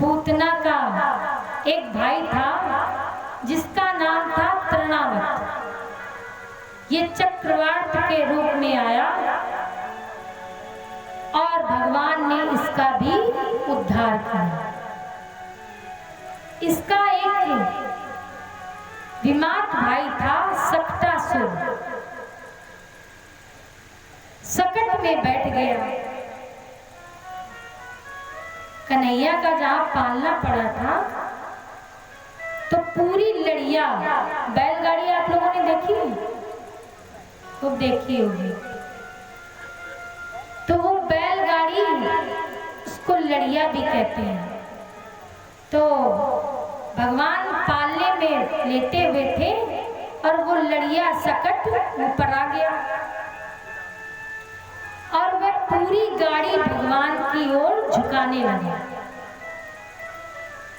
पूतना का एक भाई था जिसका नाम था तृणावत। ये चक्रवात के रूप में आया और भगवान ने इसका भी उद्धार किया। इसका एक विमात भाई था सक्टासुर। सकट में बैठ गया। कन्हैया का जहां पालना पड़ा था तो पूरी लड़िया, बैलगाड़ी आप लोगों ने देखी, तो देखी होगी, तो वो बैलगाड़ी उसको लड़िया भी कहते हैं। तो भगवान पालने में लेटे हुए थे और वो लड़िया सकट ऊपर आ गया और वह पूरी गाड़ी भगवान की ओर झुकाने लगे।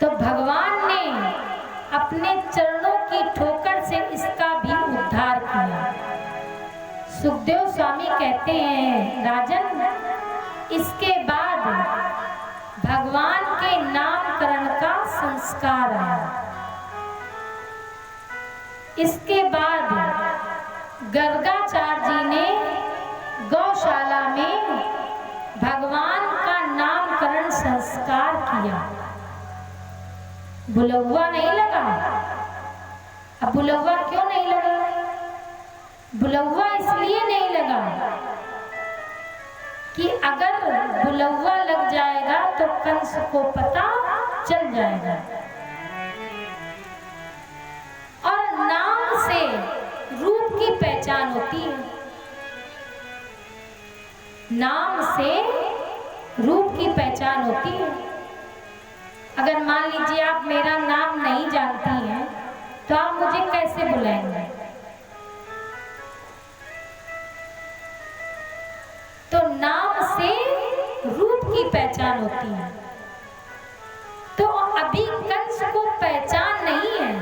तो भगवान ने अपने चरणों की ठोकर से इसका भी उद्धार किया। सुखदेव स्वामी कहते हैं, राजन, इसके बाद भगवान के नामकरण का संस्कार आया। इसके बाद गर्गाचार्य जी ने गौशाला में भगवान का नामकरण संस्कार किया। बुलौवा नहीं लगा। अब बुलौवा क्यों नहीं लगा? बुलौवा इसलिए नहीं लगा कि अगर बुलौवा लग जाएगा तो कंस को पता चल जाएगा। और नाम से रूप की पहचान होती है। नाम से रूप की पहचान होती है। अगर मान लीजिए आप मेरा नाम नहीं जानती हैं तो आप मुझे कैसे बुलाएंगे? तो नाम से रूप की पहचान होती है। तो अभी कंस को पहचान नहीं है,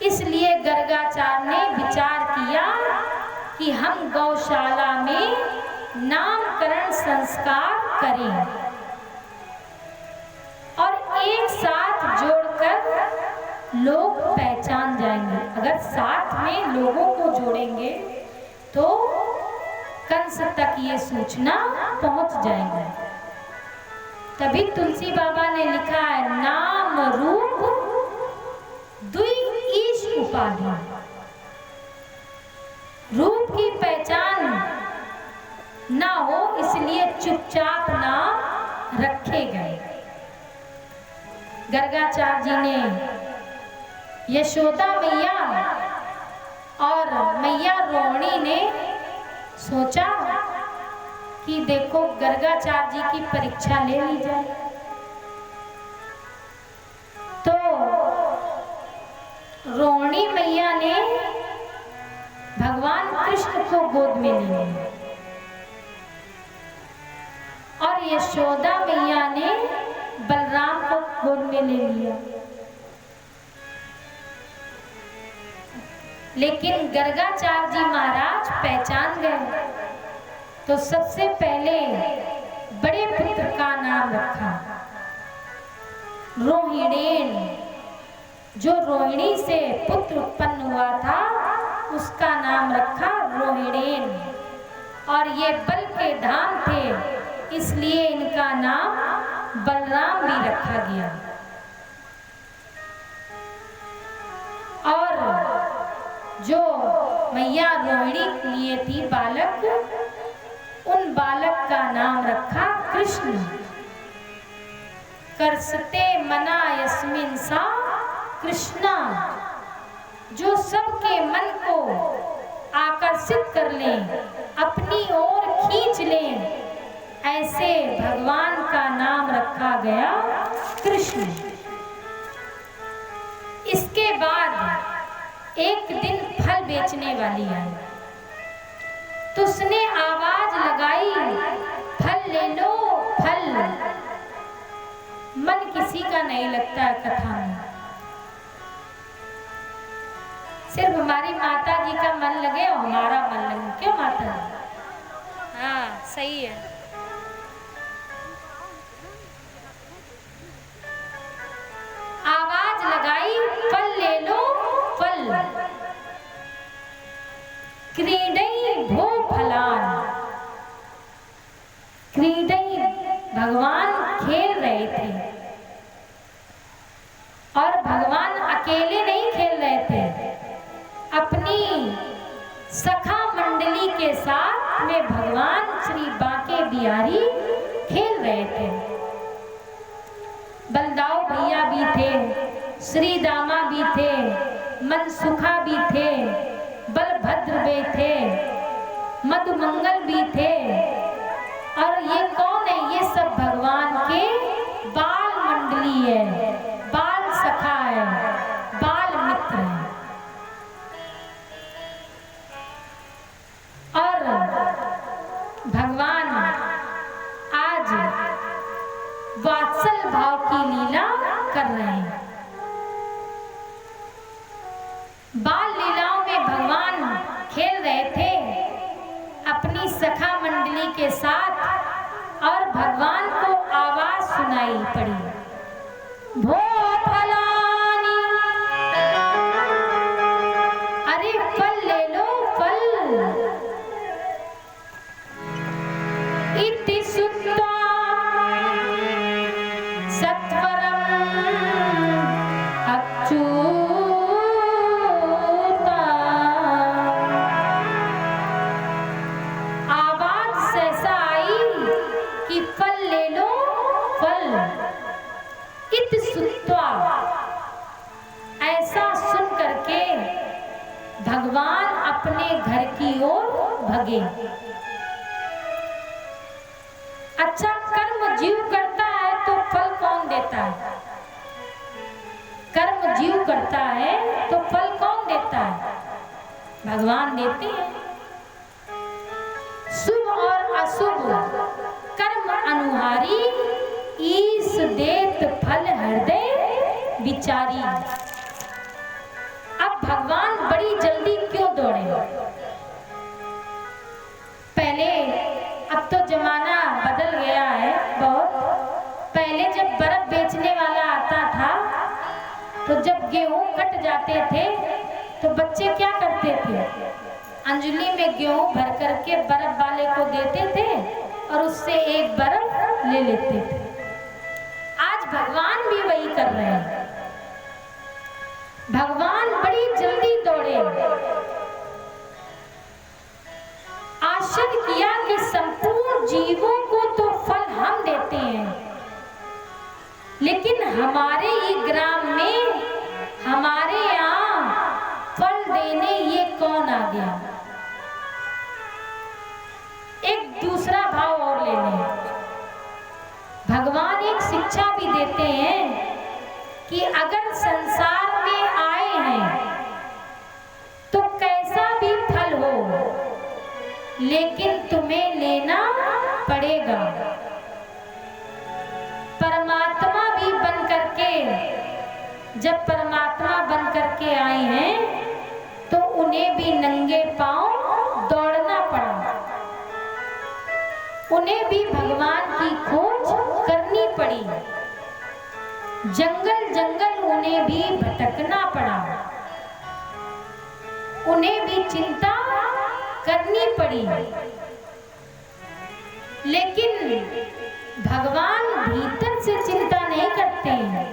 इसलिए गर्गाचार्य ने विचार किया कि हम गौशाला में नामकरण संस्कार करें और एक साथ जोड़कर लोग पहचान जाएंगे। अगर साथ में लोगों को जोड़ेंगे तो कंस तक ये सूचना पहुंच जाएगी। तभी तुलसी बाबा ने लिखा है, नाम रूप दुई ईश उपाधि। रूप की पहचान ना हो इसलिए चुपचाप नाम रखे गए। गर्गाचार्य जी ने यशोदा मैया और मैया रोहिणी ने सोचा कि देखो गर्गाचार्य जी की परीक्षा ले ली जाए। तो रोहिणी मैया ने भगवान कृष्ण को गोद में लिया और यशोदा मैया ने बलराम को गोद में ले लिया। लेकिन गर्गाचार्य जी महाराज पहचान गए तो सबसे पहले बड़े पुत्र का नाम रखा रोहिणेन। जो रोहिणी से पुत्र उत्पन्न हुआ था उसका नाम रखा रोहिणेन। और ये बल के धाम थे इसलिए इनका नाम बलराम भी रखा गया। और जो मैया रोहिणी लिए थी बालक, उन बालक का नाम रखा कृष्ण। करसते मना यस्मिन सा कृष्णा, जो सबके मन को आकर्षित कर लें, अपनी ओर खींच लें, ऐसे भगवान का नाम रखा गया कृष्ण। इसके बाद एक दिन फल बेचने वाली आई तो उसने आवाज लगाई, फल ले लो फल। मन किसी का नहीं लगता है कथा में, सिर्फ हमारी माता जी का मन लगे और हमारा मन लगे। क्यों माता जी? हाँ सही है। के साथ में भगवान श्री बांके बिहारी खेल रहे थे। बलदाऊ भैया भी थे, श्री दामा भी थे, मनसुखा भी थे, बलभद्र भी थे, मधुमंगल भी थे। और ये कौन है? ये सब भगवान के बाल मंडली है, बाल सखा है, बाल मित्र है। और भगवान आज वात्सल भाव की लीला कर रहे हैं। बाल लीलाओं में भगवान खेल रहे थे अपनी सखा मंडली के साथ, और भगवान को आवाज सुनाई पड़ी, भो फलानी, अरे फल ले लो फल। इति सुत्वा सत्वरम अच्युता, आवाज सहसा आई कि फल ले लो फल। इत सुत्वा, ऐसा सुन करके भगवान अपने घर की ओर भगे। अच्छा, कर्म जीव करता है तो फल कौन देता है? कर्म जीव करता है तो फल कौन देता है? भगवान देते हैं। शुभ और अशुभ कर्म अनुहारी, ईश देत फल हृदय विचारी। अब भगवान बड़ी जल्दी क्यों दौड़े? पहले, अब तो जमाना बदल गया है बहुत। पहले जब बर्फ बेचने वाला आता था तो जब गेहूं कट जाते थे तो बच्चे क्या करते थे? अंजलि में गेहूं भर करके बर्फ वाले को देते थे और उससे एक बर्फ ले लेते थे। आज भगवान भी वही कर रहे हैं। भगवान बड़ी जल्दी दौड़े। आश्चर्य किया कि संपूर्ण जीवों को तो फल हम देते हैं, लेकिन हमारे ही ग्राम में, हमारे यहाँ फल देने ये कौन आ गया? एक दूसरा भाव और ले लें। भगवान एक शिक्षा भी देते हैं कि अगर संसार में आए हैं तो कैसा भी फल हो, लेकिन तुम्हें लेना पड़ेगा। परमात्मा भी बन करके, जब परमात्मा बन करके आए हैं तो उन्हें भी नंगे पांव दौड़ना पड़ा, उन्हें भी भगवान की खोज करनी पड़ी, जंगल जंगल उन्हें भी भटकना पड़ा, उन्हें भी चिंता करनी पड़ी। लेकिन भगवान भीतर से चिंता नहीं करते हैं,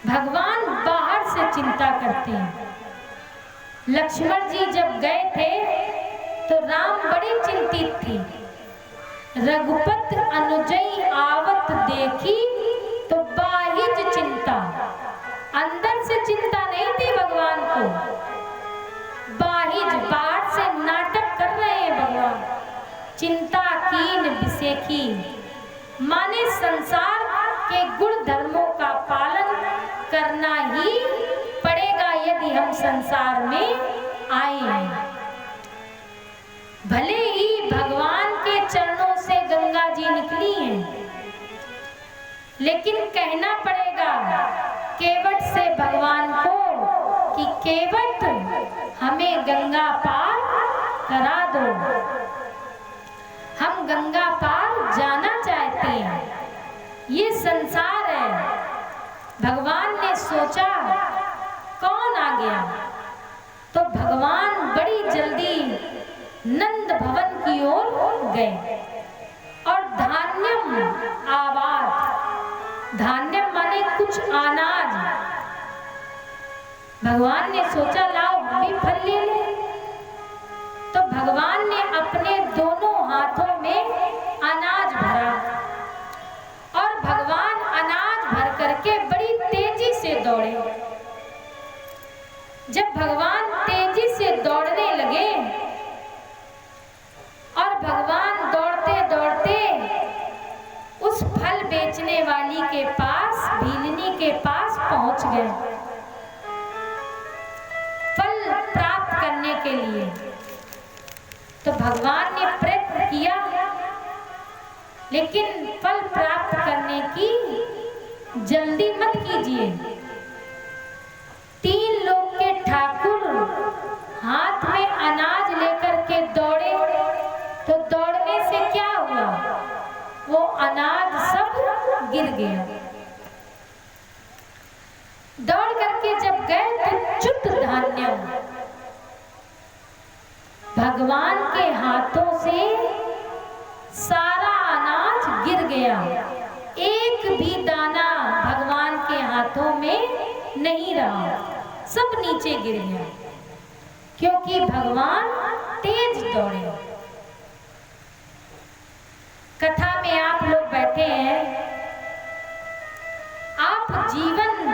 भगवान बाहर से चिंता करते हैं। लक्ष्मण जी जब गए थे तो राम बड़ी चिंतित थी। रघुपत अनुजई आवत देखी तो बाहिज चिंता, अंदर से चिंता नहीं थी भगवान को, बाहिज, बाहर से नाटक कर रहे हैं भगवान। चिंता कीन बिसेखी, माने संसार के गुण धर्मों का पालन करना ही पड़ेगा यदि हम संसार में आए हैं। भले ही भगवान के चरणों से गंगा जी निकली हैं, लेकिन कहना पड़ेगा केवट से भगवान को कि केवट हमें गंगा पार करा दो, हम गंगा पार जाना चाहते हैं। ये संसार है। भगवान ने सोचा कौन आ गया, तो भगवान बड़ी जल्दी नंद भवन की ओर गए और धान्यम आवाज, धान्यम माने कुछ अनाज। भगवान ने सोचा लाओ हम भी फल ले लें। भगवान तेजी से दौड़ने लगे और भगवान दौड़ते दौड़ते उस फल बेचने वाली के पास, भीलनी के पास पहुंच गए फल प्राप्त करने के लिए। तो भगवान ने प्रयत्न किया, लेकिन फल प्राप्त करने की जल्दी मत कीजिए। 3 लोग के ठाकुर हाथ में अनाज लेकर के दौड़े, तो दौड़ने से क्या हुआ, वो अनाज सब गिर गया। दौड़ करके जब गए तो च्युत धान्य, भगवान के हाथों से सारा अनाज गिर गया, एक भी दाना भगवान के हाथों में नहीं रहा, सब नीचे गिर गया, क्योंकि भगवान तेज दौड़े। कथा में आप लोग बैठे हैं, आप जीवन,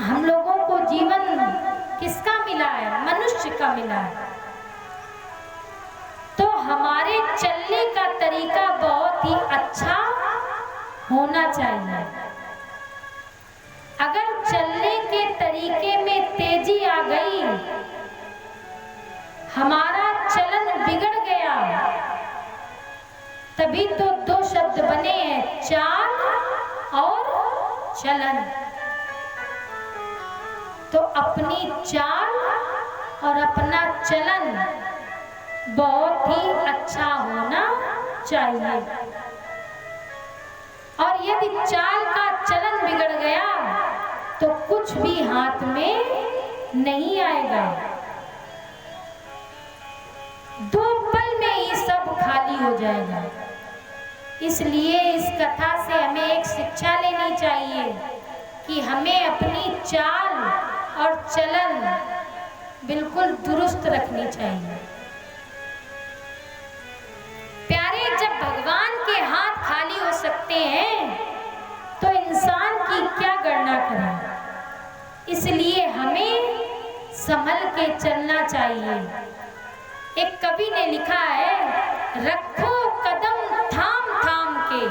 हम लोगों को जीवन किसका मिला है, मनुष्य का मिला है। तो हमारे चलने का तरीका बहुत ही अच्छा होना चाहिए। अगर चलने के तरीके में तेजी आ गई, हमारा चलन बिगड़ गया, तभी तो 2 शब्द बने हैं, चाल और चलन। तो अपनी चाल और अपना चलन बहुत ही अच्छा होना चाहिए। और यदि चाल का चलन बिगड़ गया तो कुछ भी हाथ में नहीं आएगा, 2 पल में ही सब खाली हो जाएगा। इसलिए इस कथा से हमें एक शिक्षा लेनी चाहिए कि हमें अपनी चाल और चलन बिल्कुल दुरुस्त रखनी चाहिए। प्यारे, जब भगवान के हाथ खाली हो सकते हैं तो इंसान की क्या गणना करें। इसलिए हमें संभल के चलना चाहिए। एक कवि ने लिखा है, रखो कदम थाम थाम के,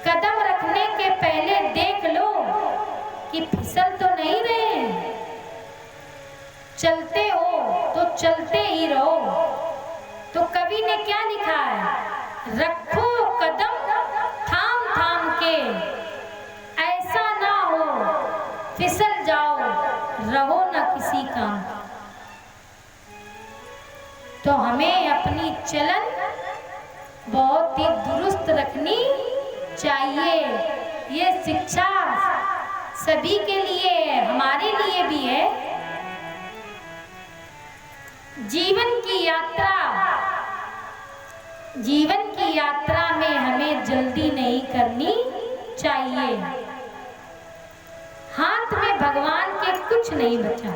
कदम रखने के पहले देख लो कि फिसल तो नहीं रहे, चलते हो तो चलते ही रहो। तो कवि ने क्या लिखा है, रखो कदम थाम थाम के, ऐसा ना हो फिसल जाओ, रहो ना किसी काम। तो हमें अपनी चलन बहुत ही दुरुस्त रखनी चाहिए। ये शिक्षा सभी के लिए है, हमारे लिए भी है। जीवन की यात्रा में हमें जल्दी नहीं करनी चाहिए। हाथ में भगवान के कुछ नहीं बचा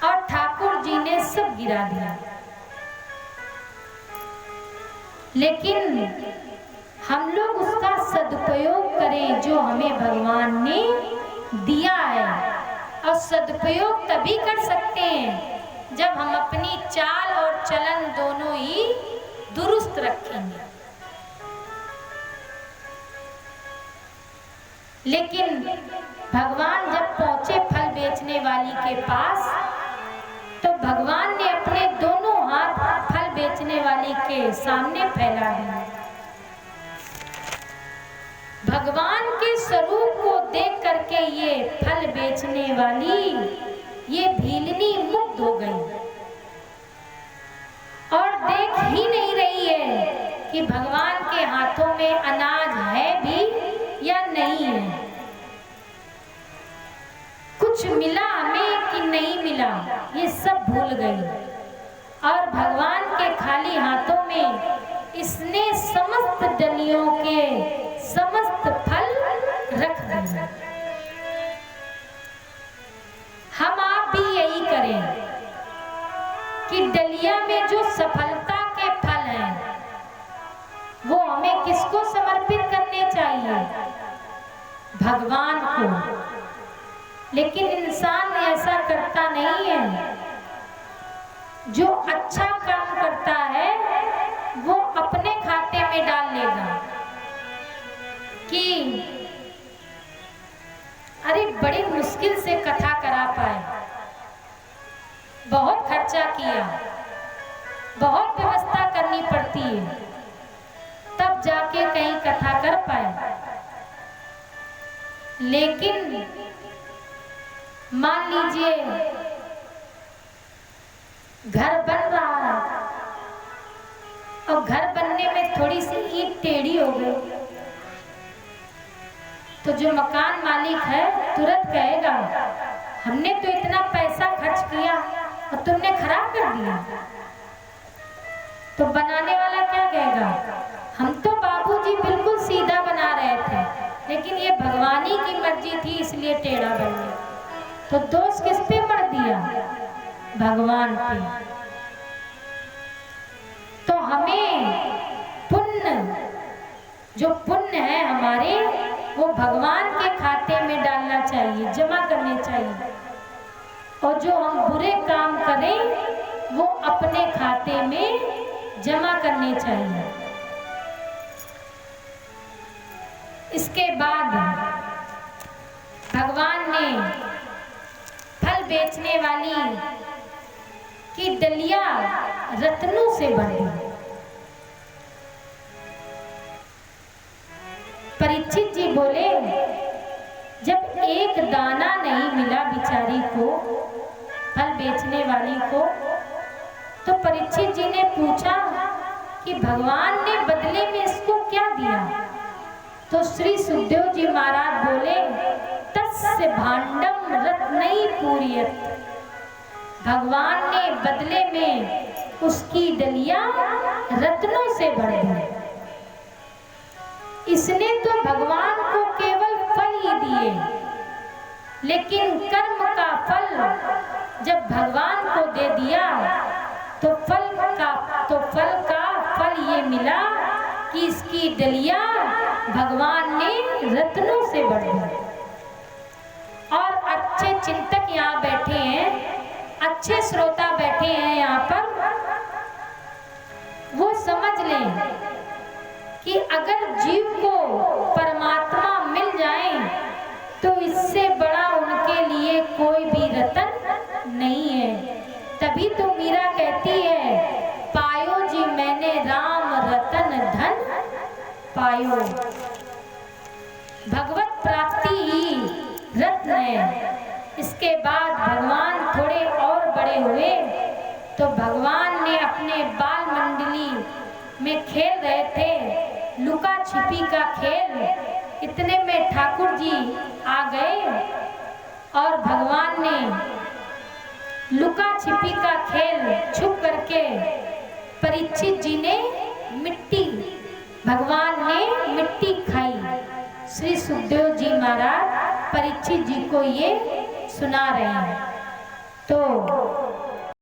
और ठाकुर जी ने सब गिरा दिया। लेकिन हम लोग उसका सदुपयोग करें जो हमें भगवान ने दिया है। और सदुपयोग तभी कर सकते हैं जब हम अपनी चाल और चलन दोनों ही दुरुस्त रखेंगे। लेकिन भगवान जब पहुंचे फल बेचने वाली के पास, तो भगवान ने अपने दोनों हाथ फल बेचने वाली के सामने फैला दिए। भगवान के स्वरूप को देख करके ये फल बेचने वाली, ये भीलनी मुग्ध हो गई और देख ही नहीं रही है कि भगवान के हाथों में अनाज है भी या नहीं है, कुछ मिला हमें कि नहीं मिला, ये सब भूल गई। और भगवान के खाली हाथों में इसने समस्त डलियों के समस्त फल रख दिए। हम आप भी यही करें कि डलिया में जो सफलता के फल हैं वो हमें किसको समर्पित करने चाहिए, भगवान को। लेकिन इंसान ऐसा करता नहीं है। जो अच्छा काम करता है वो अपने खाते में डाल लेगा कि अरे बड़ी मुश्किल से कथा करा पाए, बहुत खर्चा किया, बहुत व्यवस्था करनी पड़ती है, तब जाके कहीं कथा कर पाए। लेकिन मान लीजिए घर बन रहा है और घर बनने में थोड़ी सी ईंट टेढ़ी हो गई, तो जो मकान मालिक है तुरंत कहेगा हमने तो इतना पैसा खर्च किया और तुमने खराब कर दिया। तो बनाने वाला क्या कहेगा, हम तो बाबूजी बिल्कुल सीधा बना रहे थे, लेकिन ये भगवान ही की मर्जी थी इसलिए टेढ़ा बन गया। तो दोष किस पे पड़ दिया, भगवान पे। तो हमें पुण्य, जो पुण्य है हमारे, वो भगवान के खाते में डालना चाहिए, जमा करने चाहिए, और जो हम बुरे काम करें वो अपने खाते में जमा करने चाहिए। इसके बाद भगवान ने फल बेचने वाली की डलिया रत्नों से भर दी। परीक्षित जी बोले जब एक दाना नहीं मिला बिचारी को, फल बेचने वाली को, तो परीक्षित जी ने पूछा कि भगवान ने बदले में इसको क्या दिया। तो श्री सुखदेव जी महाराज बोले तस्य भांडम रत्नई पूरियत, भगवान ने बदले में उसकी डलिया रत्नों से भर दी। इसने तो भगवान को केवल फल ही दिए, लेकिन कर्म का फल जब भगवान को दे दिया तो फल का फल ये मिला कि इसकी डलिया भगवान ने रत्नों से भर दी। और अच्छे चिंतक यहाँ बैठे हैं, अच्छे श्रोता बैठे हैं यहाँ पर, वो समझ लें कि अगर जीव को परमात्मा मिल जाए तो इससे बड़ा उनके लिए कोई भी रतन नहीं है। तभी तो मीरा कहती है पायो जी मैंने राम रतन धन पायो, भगवत प्राप्ति ही रत्न है। इसके बाद भगवान थोड़े और बड़े हुए तो भगवान ने अपने बाल मंडली में खेल रहे थे लुका छिपी का खेल। इतने में ठाकुर जी आ गए और भगवान ने लुका छिपी का खेल छुप करके परीक्षित जी ने भगवान ने मिट्टी खाई। श्री सुखदेव जी महाराज परीक्षित जी को ये सुना रहे हैं। तो